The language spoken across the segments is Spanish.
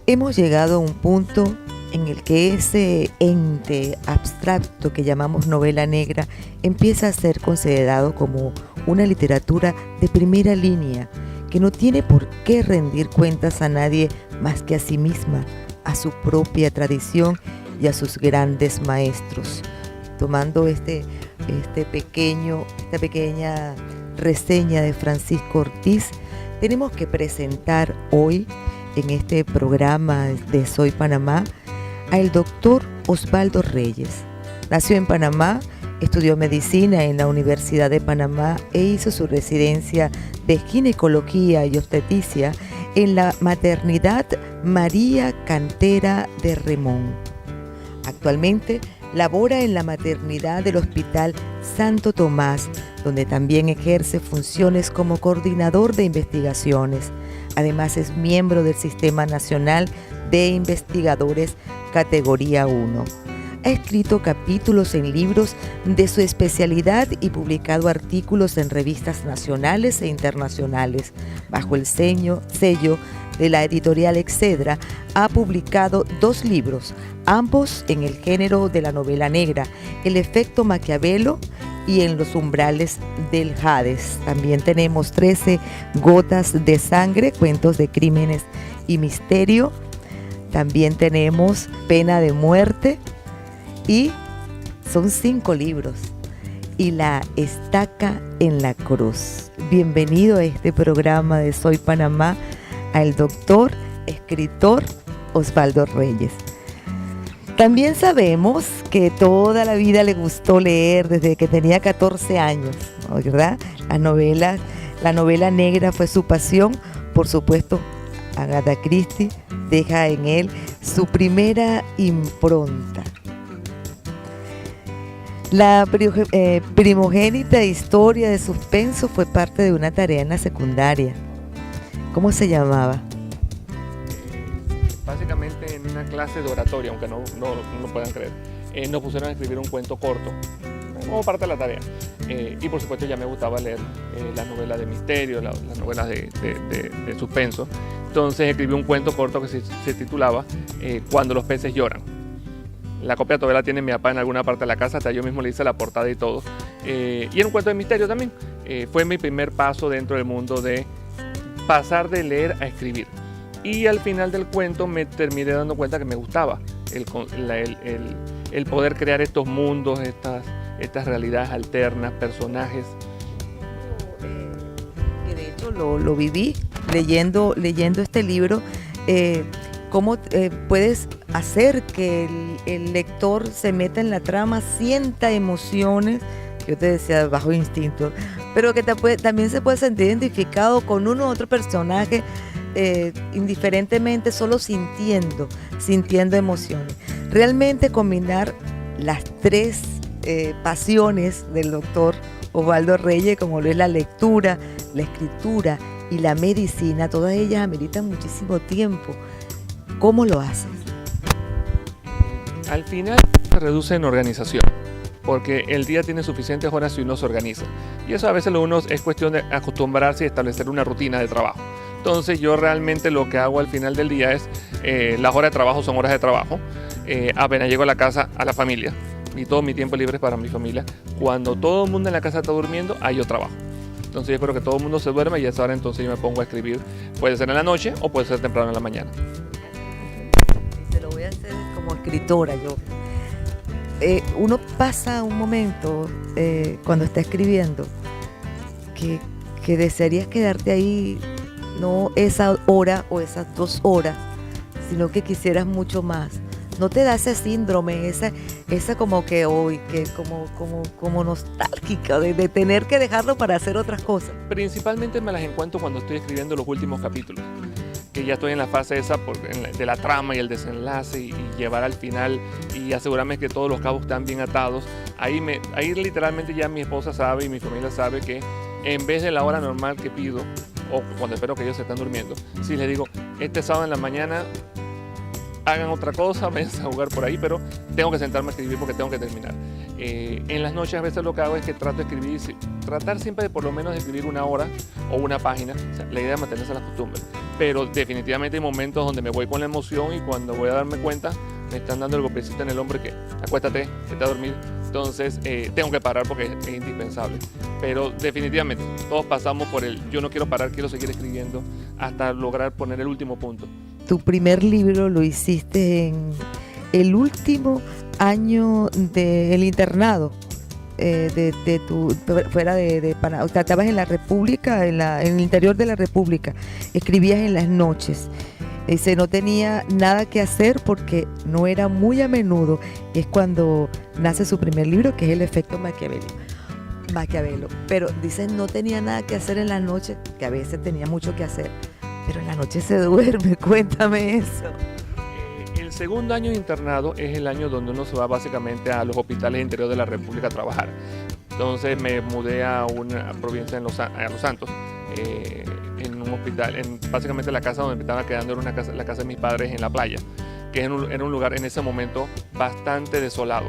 Hemos llegado a un punto en el que ese ente abstracto que llamamos novela negra empieza a ser considerado como una literatura de primera línea, que no tiene por qué rendir cuentas a nadie más que a sí misma, a su propia tradición y a sus grandes maestros. Tomando esta pequeña reseña de Francisco Ortiz, tenemos que presentar hoy en este programa de Soy Panamá al doctor Osvaldo Reyes. Nació en Panamá, estudió medicina en la Universidad de Panamá e hizo su residencia de ginecología y obstetricia en la maternidad María Cantera de Remón. Actualmente labora en la maternidad del Hospital Santo Tomás, donde también ejerce funciones como coordinador de investigaciones. Además es miembro del Sistema Nacional de Investigadores Categoría 1. Ha escrito capítulos en libros de su especialidad y publicado artículos en revistas nacionales e internacionales. Bajo el sello de la editorial Excedra, ha publicado 2 libros, ambos en el género de la novela negra, El efecto Maquiavelo y En los umbrales del Hades. También tenemos 13 gotas de sangre, cuentos de crímenes y misterio. También tenemos Pena de muerte y son 5 libros. Y La estaca en la cruz. Bienvenido a este programa de Soy Panamá al doctor, escritor Osvaldo Reyes. También sabemos que toda la vida le gustó leer desde que tenía 14 años, ¿verdad? La novela negra fue su pasión. Por supuesto, Agatha Christie deja en él su primera impronta. La primogénita historia de suspenso fue parte de una tarea en la secundaria. ¿Cómo se llamaba? Básicamente en una clase de oratoria, aunque no puedan creer, nos pusieron a escribir un cuento corto como parte de la tarea. Y por supuesto ya me gustaba leer las novelas de misterio, las novelas de suspenso. Entonces escribí un cuento corto que se titulaba Cuando los peces lloran. La copia todavía la tiene mi papá en alguna parte de la casa, hasta yo mismo le hice la portada y todo. Y era un cuento de misterio también. Fue mi primer paso dentro del mundo de pasar de leer a escribir. Y al final del cuento me terminé dando cuenta que me gustaba el poder crear estos mundos, estas realidades alternas, personajes. Que de hecho lo viví leyendo este libro. ¿Cómo puedes hacer que el lector se meta en la trama, sienta emociones? Yo te decía, bajo instinto, pero que también se puede sentir identificado con uno u otro personaje, indiferentemente, solo sintiendo emociones. Realmente combinar las 3 pasiones del doctor Osvaldo Reyes, como lo es la lectura, la escritura y la medicina, todas ellas ameritan muchísimo tiempo. ¿Cómo lo haces? Al final se reduce en organización, porque el día tiene suficientes horas si uno se organiza. Y eso a veces es cuestión de acostumbrarse y establecer una rutina de trabajo. Entonces yo realmente lo que hago al final del día es, las horas de trabajo son horas de trabajo. Apenas llego a la casa, a la familia, y todo mi tiempo libre es para mi familia. Cuando todo el mundo en la casa está durmiendo, ahí yo trabajo. Entonces yo espero que todo el mundo se duerma y a esa hora entonces yo me pongo a escribir. Puede ser en la noche o puede ser temprano en la mañana. Te lo voy a hacer como escritora yo. Uno pasa un momento cuando está escribiendo que desearías quedarte ahí, no esa hora o esas 2 horas, sino que quisieras mucho más. ¿No te da ese síndrome, esa como que hoy, que como nostálgica de tener que dejarlo para hacer otras cosas? Principalmente me las encuentro cuando estoy escribiendo los últimos capítulos, que ya estoy en la fase esa de la trama y el desenlace y llevar al final y asegurarme que todos los cabos están bien atados. Ahí literalmente ya mi esposa sabe y mi familia sabe que en vez de la hora normal que pido, o cuando espero que ellos se están durmiendo, si les digo, este sábado en la mañana hagan otra cosa, vayan a jugar por ahí, pero tengo que sentarme a escribir porque tengo que terminar. En las noches a veces lo que hago es que trato de escribir, tratar siempre de por lo menos de escribir 1 hora o 1 página. O sea, la idea es mantenerse a la costumbre. pero definitivamente hay momentos donde me voy con la emoción y cuando voy a darme cuenta me están dando el golpecito en el hombro que acuéstate, vete a dormir. Entonces tengo que parar porque es indispensable. Pero definitivamente todos pasamos por el yo no quiero parar, quiero seguir escribiendo hasta lograr poner el último punto. Tu primer libro lo hiciste en el último año del internado. Fuera de Panamá, o sea, estabas en la República, en el interior de la República, escribías en las noches. Dice, no tenía nada que hacer porque no era muy a menudo. Es cuando nace su primer libro, que es El efecto Maquiavelo. Pero dice, no tenía nada que hacer en las noches, que a veces tenía mucho que hacer, pero en la noche se duerme. Cuéntame eso. El segundo año de internado es el año donde uno se va básicamente a los hospitales interior de la República a trabajar. Entonces me mudé a una provincia a Los Santos, en un hospital, básicamente la casa donde me estaba quedando era la casa de mis padres en la playa, que era un lugar en ese momento bastante desolado.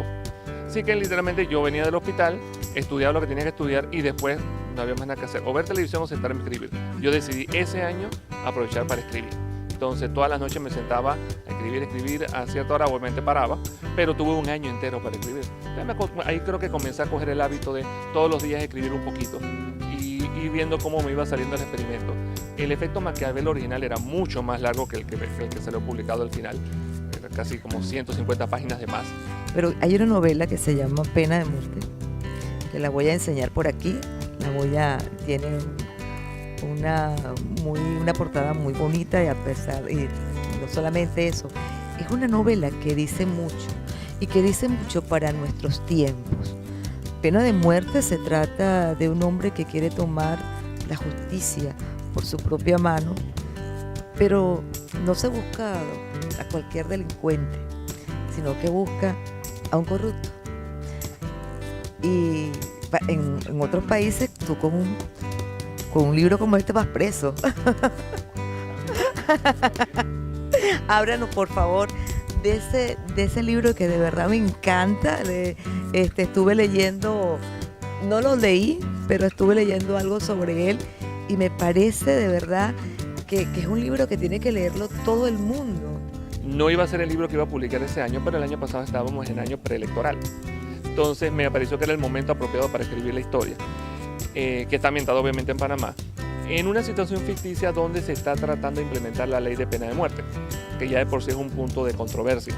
Así que literalmente yo venía del hospital, estudiaba lo que tenía que estudiar y después no había más nada que hacer, o ver televisión o sentarme a escribir. Yo decidí ese año aprovechar para escribir. Entonces todas las noches me sentaba a escribir, a cierta hora obviamente paraba, pero tuve un año entero para escribir. Entonces ahí creo que comencé a coger el hábito de todos los días escribir un poquito y viendo cómo me iba saliendo el experimento. El efecto Maquiavelo original era mucho más largo que el que se lo he publicado al final, era casi como 150 páginas de más. Pero hay una novela que se llama Pena de muerte, que la voy a enseñar por aquí, tiene una portada muy bonita y no solamente eso, es una novela que dice mucho para nuestros tiempos. Pena de muerte se trata de un hombre que quiere tomar la justicia por su propia mano, pero no se busca a cualquier delincuente, sino que busca a un corrupto. Y en otros países tú con un libro como este vas preso. Háblanos por favor de ese libro que de verdad me encanta. Estuve leyendo, no lo leí, pero estuve leyendo algo sobre él y me parece de verdad que es un libro que tiene que leerlo todo el mundo. No iba a ser el libro que iba a publicar ese año, pero el año pasado estábamos en año preelectoral. Entonces me pareció que era el momento apropiado para escribir la historia, que está ambientada obviamente en Panamá, en una situación ficticia donde se está tratando de implementar la ley de pena de muerte, que ya de por sí es un punto de controversia.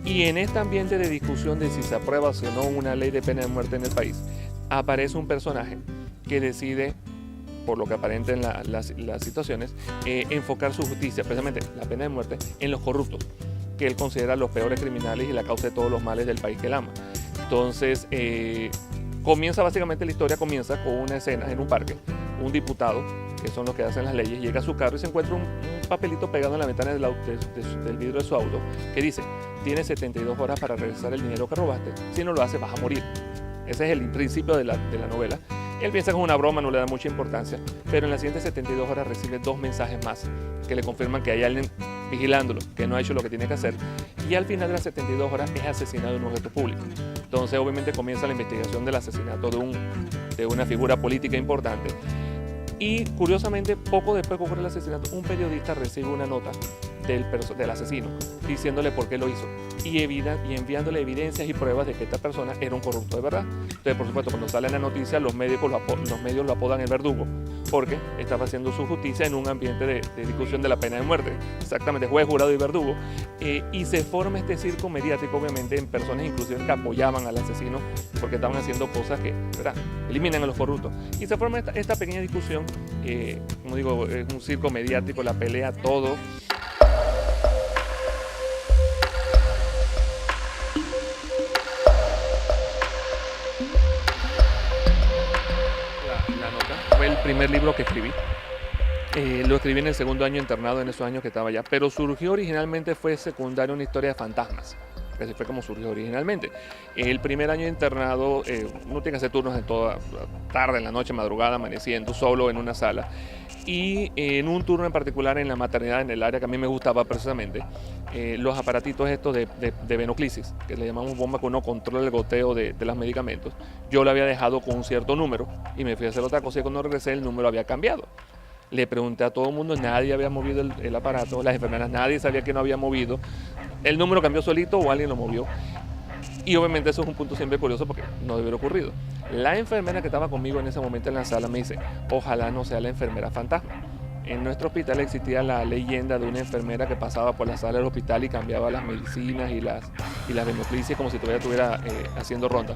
Y en este ambiente de discusión de si se aprueba o no una ley de pena de muerte en el país, aparece un personaje que decide, por lo que aparentan las situaciones, enfocar su justicia, precisamente la pena de muerte, en los corruptos, que él considera los peores criminales y la causa de todos los males del país que él ama. Entonces, básicamente la historia comienza con una escena en un parque. Un diputado, que son los que hacen las leyes, llega a su carro y se encuentra un papelito pegado en la ventana del vidrio de su auto que dice: tienes 72 horas para regresar el dinero que robaste, si no lo haces vas a morir. Ese es el principio de la novela. Él piensa que es una broma, no le da mucha importancia, pero en las siguientes 72 horas recibe 2 mensajes más que le confirman que hay alguien vigilándolo, que no ha hecho lo que tiene que hacer, y al final de las 72 horas es asesinado en un objeto público. Entonces obviamente comienza la investigación del asesinato de una figura política importante. Y curiosamente, poco después que ocurre el asesinato, un periodista recibe una nota del asesino diciéndole por qué lo hizo y enviándole evidencias y pruebas de que esta persona era un corrupto de verdad. Entonces, por supuesto, cuando sale en la noticia, los medios lo apodan el verdugo, porque estaba haciendo su justicia en un ambiente de discusión de la pena de muerte. Exactamente, juez, jurado y verdugo. Y se forma este circo mediático, obviamente, en personas inclusive que apoyaban al asesino porque estaban haciendo cosas que, ¿verdad?, eliminan a los corruptos. Y se forma esta pequeña discusión, como digo, es un circo mediático, la pelea, todo. La nota fue el primer libro que escribí. Lo escribí en el segundo año internado, en esos años que estaba allá, pero surgió originalmente, fue secundario, una historia de fantasmas. Así fue como surgió originalmente. El primer año de internado, uno tiene que hacer turnos en toda tarde, en la noche, madrugada, amaneciendo, solo en una sala. Y en un turno en particular en la maternidad, en el área que a mí me gustaba precisamente, los aparatitos estos de venoclisis, que le llamamos bomba, que uno controla el goteo de los medicamentos, yo lo había dejado con un cierto número y me fui a hacer otra cosa y cuando regresé el número había cambiado. Le pregunté a todo el mundo, nadie había movido el aparato, las enfermeras, nadie sabía que no había movido. El número cambió solito o alguien lo movió. Y obviamente eso es un punto siempre curioso porque no debió haber ocurrido. La enfermera que estaba conmigo en ese momento en la sala me dice, ojalá no sea la enfermera fantasma. En nuestro hospital existía la leyenda de una enfermera que pasaba por la sala del hospital y cambiaba las medicinas y las venoclicias como si todavía estuviera haciendo ronda.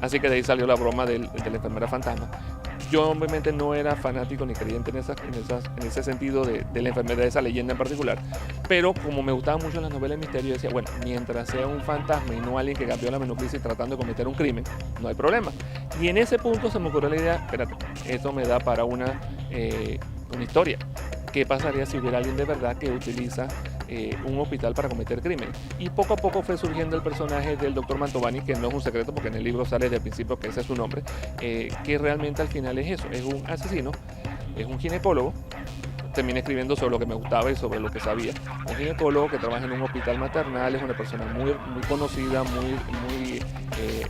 Así que de ahí salió la broma de la enfermera fantasma. Yo obviamente no era fanático ni creyente en ese sentido de la enfermedad, de esa leyenda en particular, pero como me gustaban mucho las novelas de misterio, decía, bueno, mientras sea un fantasma y no alguien que cambió la menoclisis tratando de cometer un crimen, no hay problema. Y en ese punto se me ocurrió la idea, espérate, esto me da para una historia. ¿Qué pasaría si hubiera alguien de verdad que utiliza un hospital para cometer crímenes? Y poco a poco fue surgiendo el personaje del doctor Mantovani, que no es un secreto porque en el libro sale desde el principio que ese es su nombre, que realmente al final es eso, es un asesino, es un ginecólogo. Terminé escribiendo sobre lo que me gustaba y sobre lo que sabía. Un ginecólogo que trabaja en un hospital maternal, es una persona muy conocida, muy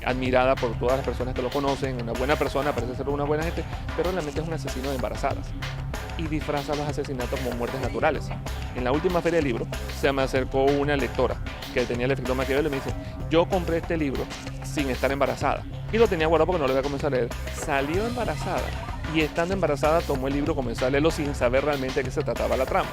admirada por todas las personas que lo conocen, una buena persona, parece ser una buena gente, pero realmente es un asesino de embarazadas y disfraza los asesinatos como muertes naturales. En la última feria del libro se me acercó una lectora que tenía el efecto Maquiavelo y me dice, yo compré este libro sin estar embarazada y lo tenía guardado porque no lo había comenzado a leer. Salió embarazada y estando embarazada tomó el libro, comenzó a leerlo sin saber realmente de qué se trataba la trama.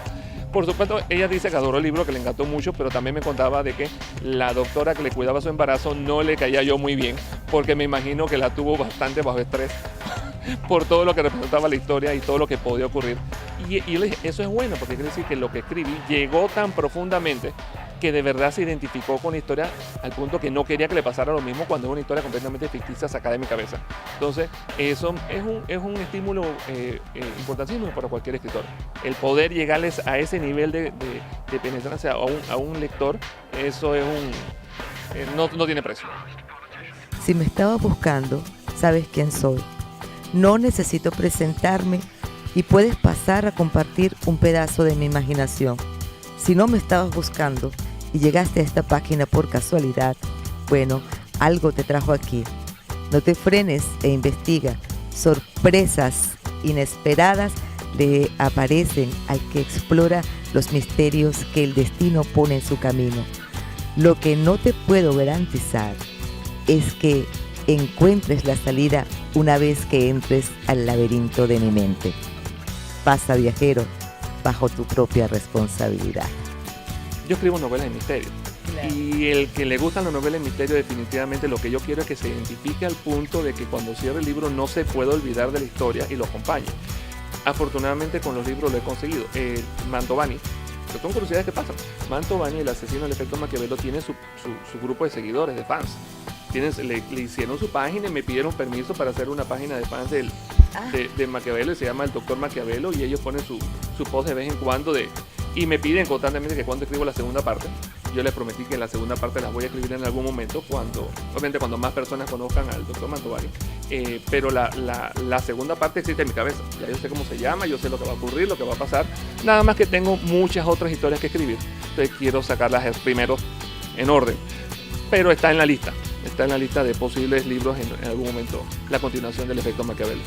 Por supuesto, ella dice que adoró el libro, que le encantó mucho, pero también me contaba de que la doctora que le cuidaba su embarazo no le caía yo muy bien, porque me imagino que la tuvo bastante bajo estrés por todo lo que representaba la historia y todo lo que podía ocurrir. Y yo le dije, eso es bueno, porque quiere decir que lo que escribí llegó tan profundamente que de verdad se identificó con la historia al punto que no quería que le pasara lo mismo cuando es una historia completamente ficticia sacada de mi cabeza. Entonces, eso es un estímulo importantísimo para cualquier escritor. El poder llegarles a ese nivel de penetrancia a un lector, eso es no tiene precio. Si me estabas buscando, sabes quién soy. No necesito presentarme y puedes pasar a compartir un pedazo de mi imaginación. Si no me estabas buscando y llegaste a esta página por casualidad, bueno, algo te trajo aquí. No te frenes e investiga. Sorpresas inesperadas le aparecen al que explora los misterios que el destino pone en su camino. Lo que no te puedo garantizar es que encuentres la salida una vez que entres al laberinto de mi mente. Pasa, viajero, bajo tu propia responsabilidad. Yo escribo novelas de misterio. Claro. Y el que le gustan las novelas de misterio, definitivamente lo que yo quiero es que se identifique al punto de que cuando cierre el libro no se pueda olvidar de la historia y lo acompañe. Afortunadamente con los libros lo he conseguido. Mantovani, que son curiosidades que pasan. Mantovani, el asesino del efecto Maquiavelo, tiene su grupo de seguidores, de fans. Le hicieron su página y me pidieron permiso para hacer una página de fans de Maquiavelo, y se llama El Doctor Maquiavelo, y ellos ponen su post de vez en cuando y me piden constantemente que cuando escribo la segunda parte. Yo les prometí que la segunda parte las voy a escribir en algún momento, obviamente cuando más personas conozcan al Doctor Mantovani, pero la segunda parte existe en mi cabeza. Ya yo sé cómo se llama, yo sé lo que va a ocurrir, lo que va a pasar, nada más que tengo muchas otras historias que escribir, entonces quiero sacarlas primero en orden, pero está en la lista de posibles libros en algún momento, la continuación del efecto Maquiavelo.